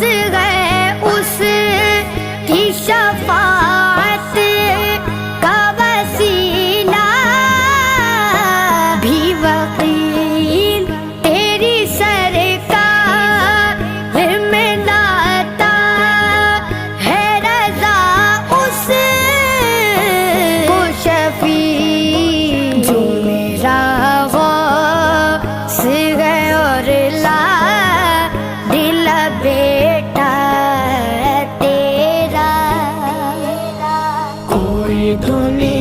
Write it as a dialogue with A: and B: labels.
A: गए उस की शफाअत का वसीला भी वकील तेरी सरकार में नाता है रजा उस को शफी जो मेरा गौस है और ला दिल बेटा तेरा कोई दुनिया